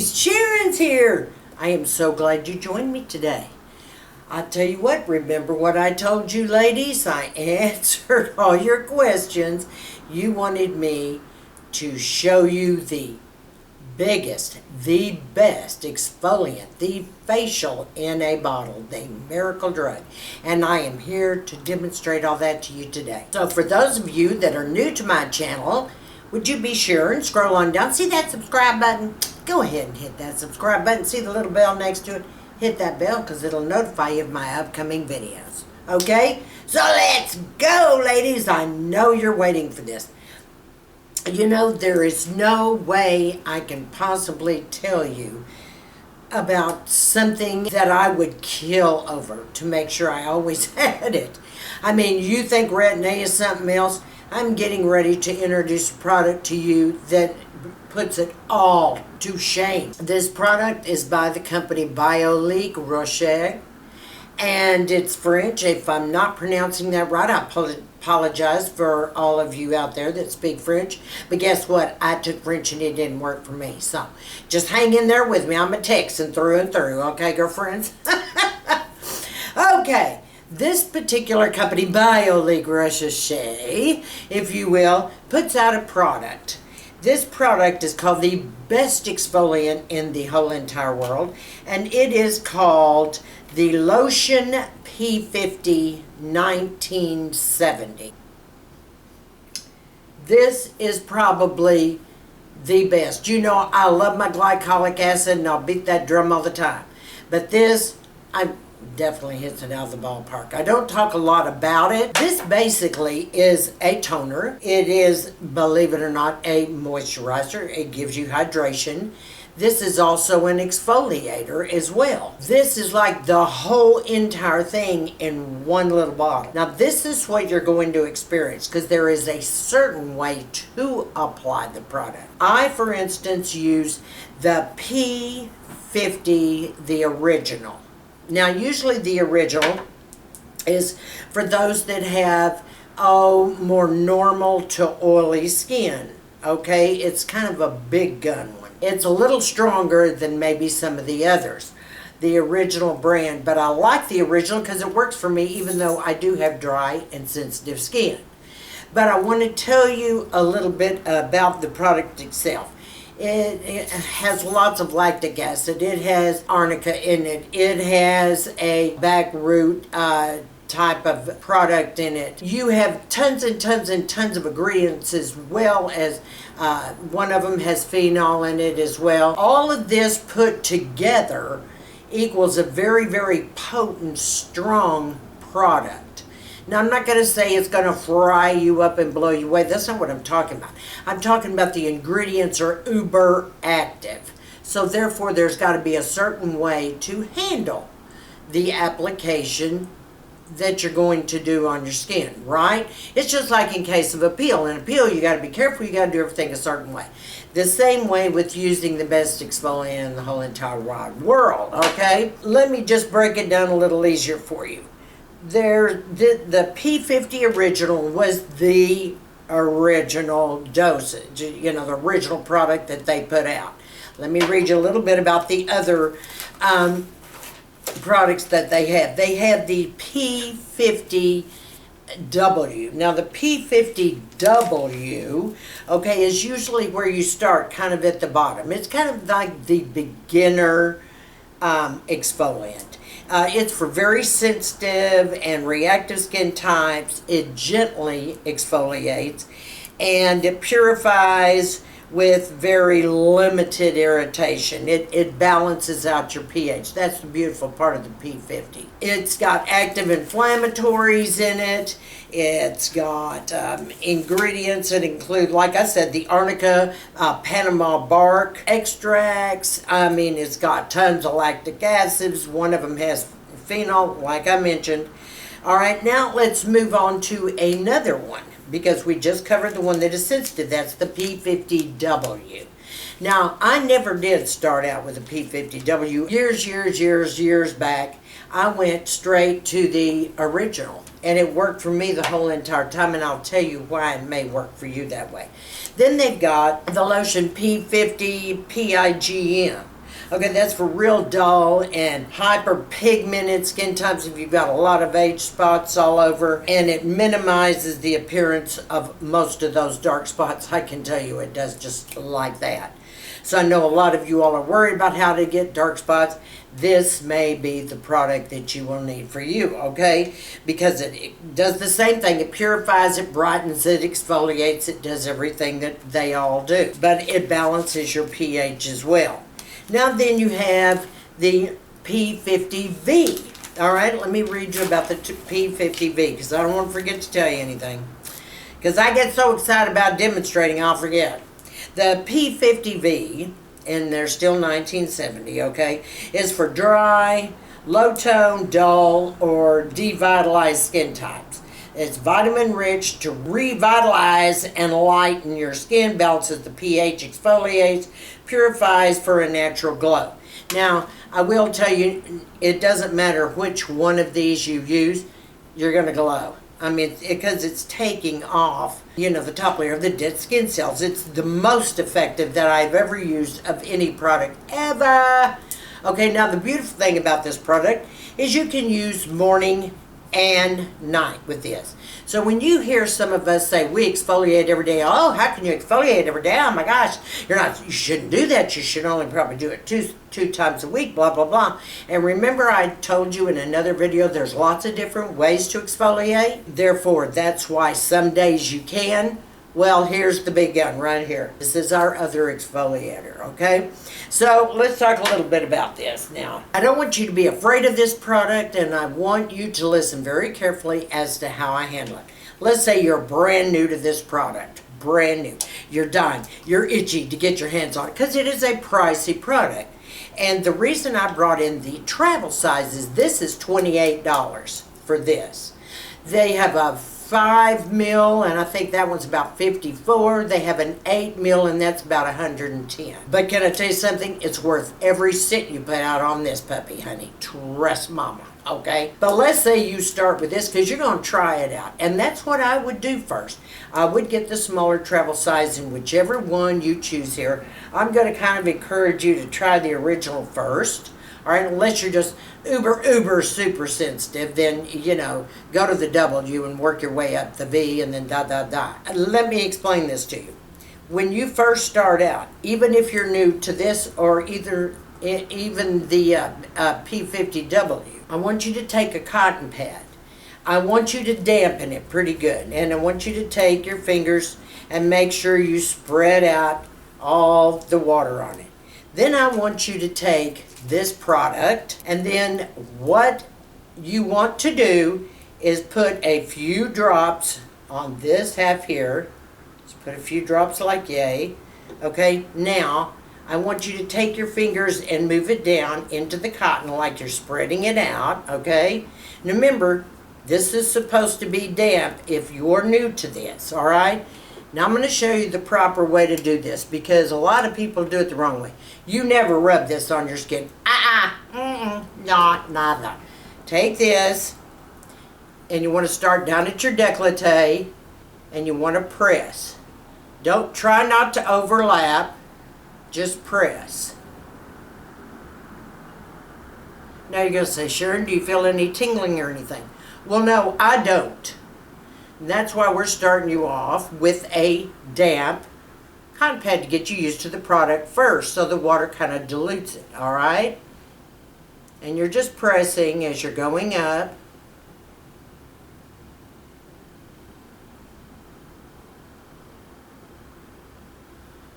ladies, Sharon's here. I am so glad you joined me today. I'll tell you what, remember what I told you, ladies? I answered all your questions. You wanted me to show you the biggest, the best exfoliant, the facial in a bottle, the miracle drug. And I am here to demonstrate all that to you today. So for those of you that are new to my channel, would you be sure and scroll on down? See that subscribe button? Go ahead and hit that subscribe button. See the little bell next to it? Hit that bell because it'll notify you of my upcoming videos. Okay? So let's go, ladies. I know you're waiting for this. You know, there is no way I can possibly tell you about something that I would kill over to make sure I always had it. I mean, you think Retin-A is something else? I'm getting ready to introduce a product to you that puts it all to shame. This product is by the company Biologique Recherche, and it's French. If I'm not pronouncing that right, I apologize for all of you out there that speak French. But guess what? I took French and it didn't work for me. So just hang in there with me. I'm a Texan through and through. Okay, girlfriends? Okay. This particular company, Biologique Recherche, if you will, puts out a product. This product is called the best exfoliant in the whole entire world, and it is called the Lotion P50 1970. This is probably the best. You know, I love my glycolic acid, and I'll beat that drum all the time. But this, definitely hits it out of the ballpark. I don't talk a lot about it. This basically is a toner. It is, believe it or not, a moisturizer. It gives you hydration. This is also an exfoliator as well. This is like the whole entire thing in one little bottle. Now this is what you're going to experience because there is a certain way to apply the product. I, for instance, use the P50, the original. Now, usually the original is for those that have, more normal to oily skin, okay? It's kind of a big gun one. It's a little stronger than maybe some of the others, the original brand, but I like the original because it works for me even though I do have dry and sensitive skin. But I want to tell you a little bit about the product itself. It has lots of lactic acid. It has arnica in it. It has a back root type of product in it. You have tons and tons and tons of ingredients as well as one of them has phenol in it as well. All of this put together equals a very, very potent, strong product. Now, I'm not going to say it's going to fry you up and blow you away. That's not what I'm talking about. I'm talking about the ingredients are uber active. So, therefore, there's got to be a certain way to handle the application that you're going to do on your skin, right? It's just like in case of a peel. In a peel, you got to be careful. You got to do everything a certain way. The same way with using the best exfoliant in the whole entire wide world, okay? Let me just break it down a little easier for you. The P50 original was the original dosage, you know, the original product that they put out. Let me read you a little bit about the other products that they have. They have the P50W. Now the P50W, okay, is usually where you start, kind of at the bottom. It's kind of like the beginner exfoliant. It's for very sensitive and reactive skin types. It gently exfoliates and it purifies with very limited irritation. It balances out your pH. That's the beautiful part of the P50. It's got active inflammatories in it. It's got ingredients that include, like I said, the arnica, Panama bark extracts. I mean, it's got tons of lactic acids. One of them has phenol, like I mentioned. All right, now let's move on to another one, because we just covered the one that is sensitive. That's the P50W. Now, I never did start out with a P50W. Years back, I went straight to the original. And it worked for me the whole entire time, and I'll tell you why it may work for you that way. Then they've got the Lotion P50 PIGM. Okay, that's for real dull and hyperpigmented skin types if you've got a lot of age spots all over, and it minimizes the appearance of most of those dark spots. I can tell you it does just like that. So I know a lot of you all are worried about how to get dark spots. This may be the product that you will need for you, okay? Because it does the same thing. It purifies, it brightens, it exfoliates, it does everything that they all do. But it balances your pH as well. Now then you have the P50V. All right, let me read you about the P50V because I don't want to forget to tell you anything. Because I get so excited about demonstrating, I'll forget. The P50V, and they're still 1970, okay, is for dry, low-tone, dull, or devitalized skin types. It's vitamin rich to revitalize and lighten your skin, balances the pH, exfoliates, purifies for a natural glow. Now, I will tell you, it doesn't matter which one of these you use, you're going to glow. I mean, because it's taking off, you know, the top layer of the dead skin cells. It's the most effective that I've ever used of any product ever. Okay, now the beautiful thing about this product is you can use morning and night with this. So when you hear some of us say we exfoliate every day, oh, how can you exfoliate every day? Oh my gosh, you shouldn't do that. You should only probably do it two times a week, blah, blah, blah. And remember I told you in another video, there's lots of different ways to exfoliate. Therefore, that's why some days you can. Well, here's the big gun right here. This is our other exfoliator, okay? So let's talk a little bit about this now. I don't want you to be afraid of this product, and I want you to listen very carefully as to how I handle it. Let's say you're brand new to this product. Brand new. You're dying. You're itchy to get your hands on it because it is a pricey product. And the reason I brought in the travel sizes, this is $28 for this. They have a 5 mil, and I think that one's about 54. They have an 8 mil, and that's about 110. But can I tell you something? It's worth every cent you put out on this puppy, honey. Trust mama, okay? But let's say you start with this because you're going to try it out. And that's what I would do first. I would get the smaller travel size in whichever one you choose here. I'm going to kind of encourage you to try the original first. All right, unless you're just uber super sensitive, then, you know, go to the W and work your way up the V and then da. Let me explain this to you. When you first start out, even if you're new to this or even the P50W, I want you to take a cotton pad. I want you to dampen it pretty good. And I want you to take your fingers and make sure you spread out all the water on it. Then I want you to take this product, and then what you want to do is put a few drops on this half here. Just put a few drops like yay. Okay, now I want you to take your fingers and move it down into the cotton like you're spreading it out, okay? And remember, this is supposed to be damp if you're new to this, all right? Now I'm going to show you the proper way to do this because a lot of people do it the wrong way. You never rub this on your skin. Nada. Take this and you want to start down at your décolleté and you want to press. Don't try not to overlap. Just press. Now you're going to say, Sharon, do you feel any tingling or anything? Well, no, I don't. And that's why we're starting you off with a damp cotton pad to get you used to the product first so the water kind of dilutes it, all right? And you're just pressing as you're going up.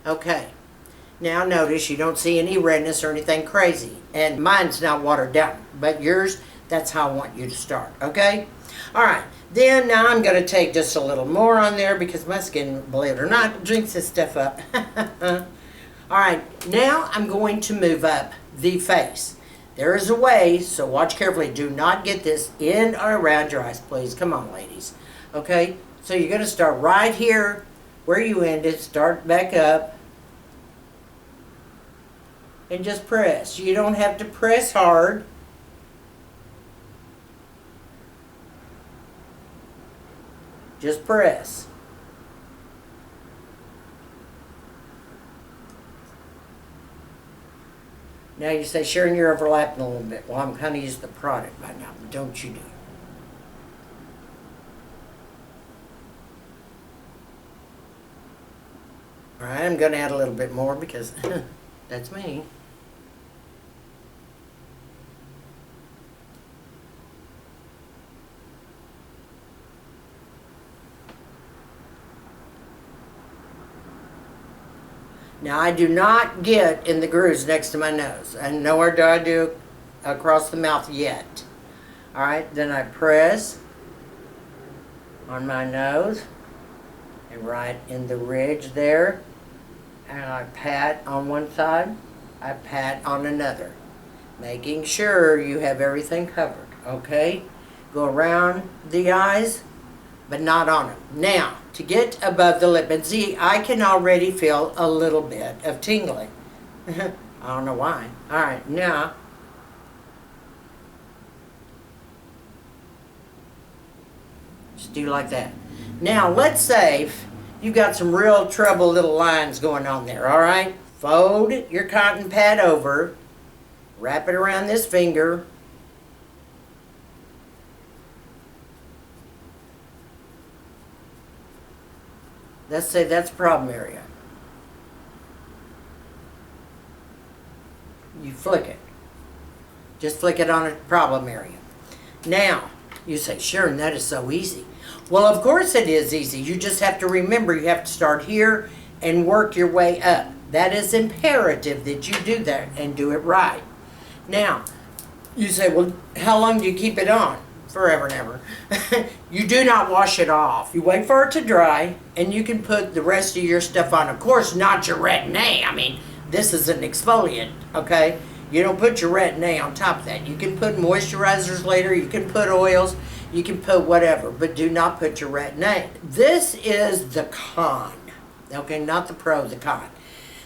Okay. Now notice you don't see any redness or anything crazy. And mine's not watered down, but yours, that's how I want you to start, okay? All right. Then now I'm going to take just a little more on there because my skin, believe it or not, drinks this stuff up. All right, now I'm going to move up the face. There is a way, so watch carefully. Do not get this in or around your eyes, please. Come on, ladies. Okay, so you're going to start right here where you ended. Start back up. And just press. You don't have to press hard. Just press. Now you say, Sharon, you're overlapping a little bit. Well, I'm kind of used to the product by now, but don't you do it. All right, I'm going to add a little bit more because that's me. Now, I do not get in the grooves next to my nose, and nor do I do across the mouth yet. All right, then I press on my nose and right in the ridge there, and I pat on one side, I pat on another, making sure you have everything covered, okay? Go around the eyes, but not on them. Now, to get above the lip, and see, I can already feel a little bit of tingling. I don't know why. All right, now, just do like that. Now, let's say you've got some real trouble little lines going on there, all right? Fold your cotton pad over, wrap it around this finger, let's say that's problem area. You flick it. Just flick it on a problem area. Now, you say, Sharon, that is so easy. Well, of course it is easy. You just have to remember you have to start here and work your way up. That is imperative that you do that and do it right. Now, you say, well, how long do you keep it on? Forever and ever. You do not wash it off. You wait for it to dry, and you can put the rest of your stuff on. Of course, not your retin-A. I mean, this is an exfoliant, okay? You don't put your retin-A on top of that. You can put moisturizers later. You can put oils. You can put whatever, but do not put your retin-A. This is the con, okay? Not the pro, the con.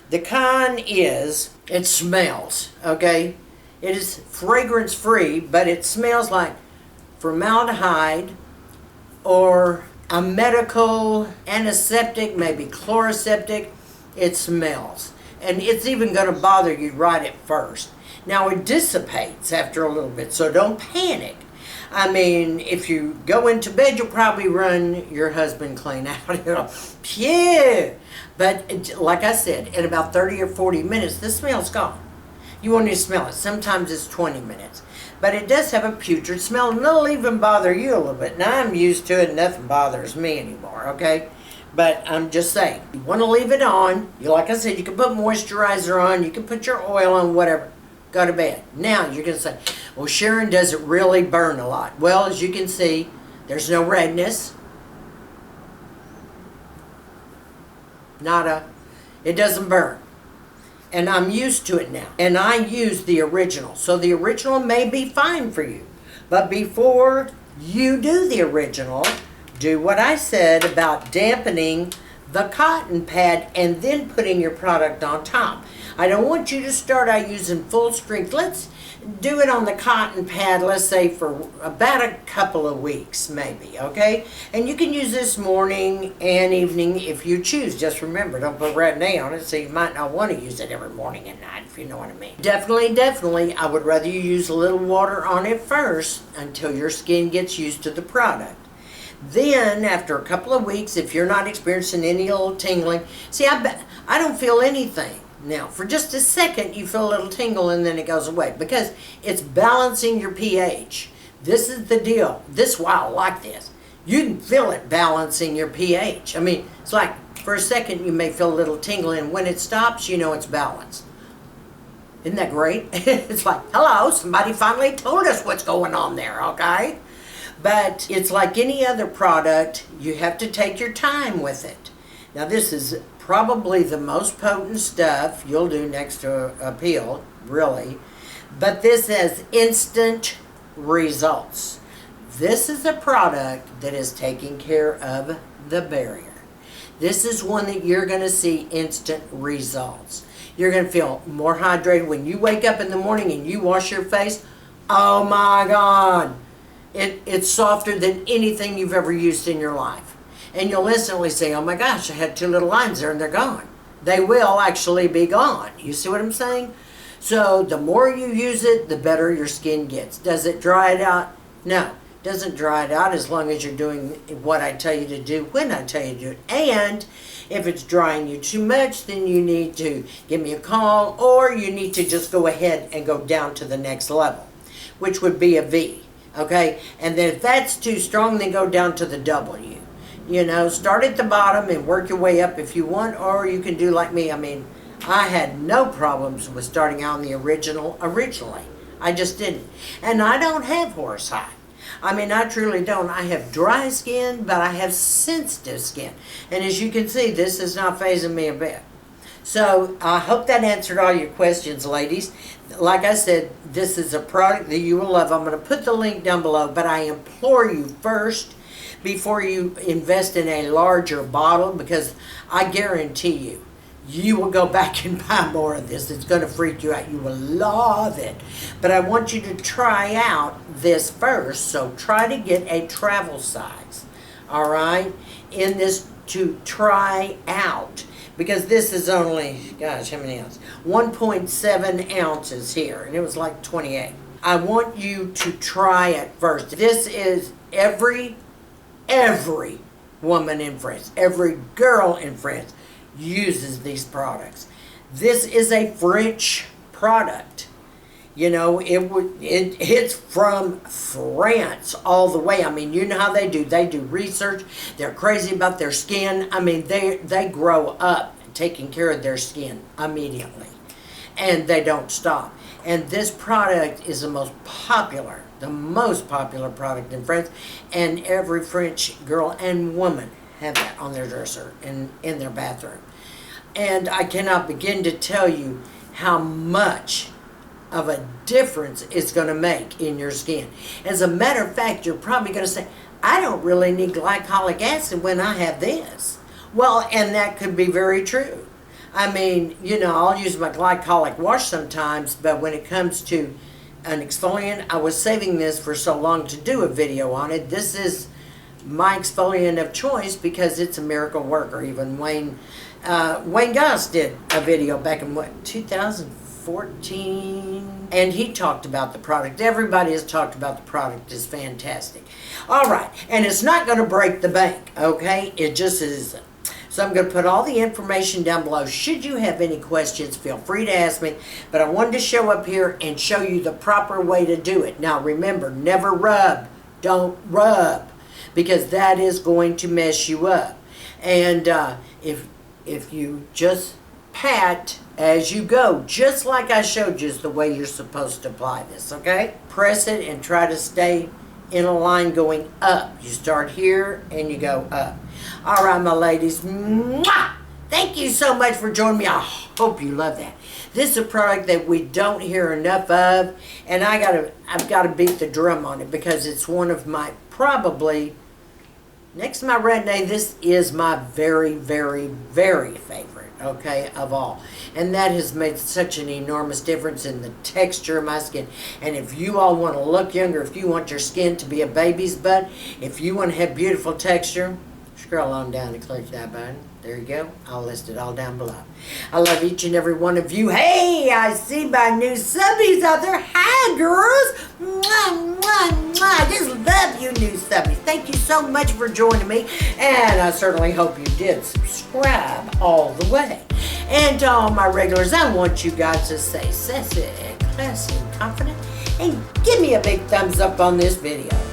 The con is it smells, okay? It is fragrance-free, but it smells like formaldehyde or a medical antiseptic, maybe chloroseptic. It smells. And it's even going to bother you right at first. Now, it dissipates after a little bit, so don't panic. I mean, if you go into bed, you'll probably run your husband clean out. You know, phew! But like I said, in about 30 or 40 minutes, the smell's gone. You won't even smell it. Sometimes it's 20 minutes. But it does have a putrid smell, and it'll even bother you a little bit. Now, I'm used to it, and nothing bothers me anymore, okay? But I'm just saying, you want to leave it on. Like I said, you can put moisturizer on. You can put your oil on, whatever. Go to bed. Now, you're going to say, well, Sharon, does it really burn a lot? Well, as you can see, there's no redness. Nada. It doesn't burn. And I'm used to it now. And I use the original. So the original may be fine for you. But before you do the original, do what I said about dampening the cotton pad and then putting your product on top. I don't want you to start out using full strength. Let's do it on the cotton pad, let's say for about a couple of weeks maybe, okay? And you can use this morning and evening if you choose. Just remember, don't put retin-A on it, so you might not want to use it every morning and night, if you know what I mean. Definitely, I would rather you use a little water on it first until your skin gets used to the product. Then, after a couple of weeks, if you're not experiencing any little tingling, see, I don't feel anything. Now, for just a second, you feel a little tingle and then it goes away because it's balancing your pH. This is the deal. This is why I like this. You can feel it balancing your pH. I mean, it's like for a second you may feel a little tingling, and when it stops, you know it's balanced. Isn't that great? It's like, hello, somebody finally told us what's going on there, okay? But it's like any other product, you have to take your time with it. Now, this is probably the most potent stuff you'll do next to a peel, really. But this has instant results. This is a product that is taking care of the barrier. This is one that you're going to see instant results. You're going to feel more hydrated when you wake up in the morning and you wash your face. Oh my God! It's softer than anything you've ever used in your life. And you'll instantly say, oh my gosh, I had two little lines there and they're gone. They will actually be gone. You see what I'm saying? So the more you use it, the better your skin gets. Does it dry it out? No. Doesn't dry it out as long as you're doing what I tell you to do when I tell you to do it. And if it's drying you too much, then you need to give me a call, or you need to just go ahead and go down to the next level, which would be a V. Okay? And then if that's too strong, then go down to the W. You know, start at the bottom and work your way up if you want, or you can do like me. I mean, I had no problems with starting out on the originally. I just didn't. And I don't have horse hide. I mean, I truly don't. I have dry skin, but I have sensitive skin. And as you can see, this is not fazing me a bit. So I hope that answered all your questions, ladies. Like I said, this is a product that you will love. I'm going to put the link down below, but I implore you first, before you invest in a larger bottle, because I guarantee you, you will go back and buy more of this. It's going to freak you out. You will love it. But I want you to try out this first. So try to get a travel size, all right, in this to try out. Because this is only, gosh, how many ounces? 1.7 ounces here. And it was like 28. I want you to try it first. This is every woman in France, every girl in France uses these products. This is a French product. You know, it's from France all the way. I mean, you know how they do. They do research. They're crazy about their skin. I mean, they grow up taking care of their skin immediately. And they don't stop. And this product is the most popular product in France. And every French girl and woman have that on their dresser and in their bathroom. And I cannot begin to tell you how much of a difference it's going to make in your skin. As a matter of fact, you're probably going to say, I don't really need glycolic acid when I have this. Well, and that could be very true. I mean, you know, I'll use my glycolic wash sometimes, but when it comes to an exfoliant, I was saving this for so long to do a video on it. This is my exfoliant of choice because it's a miracle worker. Even Wayne Goss did a video back in, 2014? And he talked about the product. Everybody has talked about the product. It's fantastic. All right. And it's not going to break the bank, okay? It just isn't. So I'm going to put all the information down below. Should you have any questions, feel free to ask me. But I wanted to show up here and show you the proper way to do it. Now remember, never rub. Don't rub. Because that is going to mess you up. And if you just pat as you go, just like I showed you is the way you're supposed to apply this, okay? Press it and try to stay in a line going up. You start here and you go up. All right, my ladies. Mwah! Thank you so much for joining me. I hope you love that. This is a product that we don't hear enough of, and I've got to beat the drum on it because it's one of my probably, next to my Retin-A, this is my very, very, very favorite, okay, of all. And that has made such an enormous difference in the texture of my skin. And if you all want to look younger, if you want your skin to be a baby's butt, if you want to have beautiful texture, scroll on down and click that button. There you go. I'll list it all down below. I love each and every one of you. Hey, I see my new subbies out there. Hi, girls. Mwah, mwah, mwah. I just love you, new subbies. Thank you so much for joining me. And I certainly hope you did subscribe all the way. And to all my regulars, I want you guys to stay sassy, classy, and confident. And give me a big thumbs up on this video.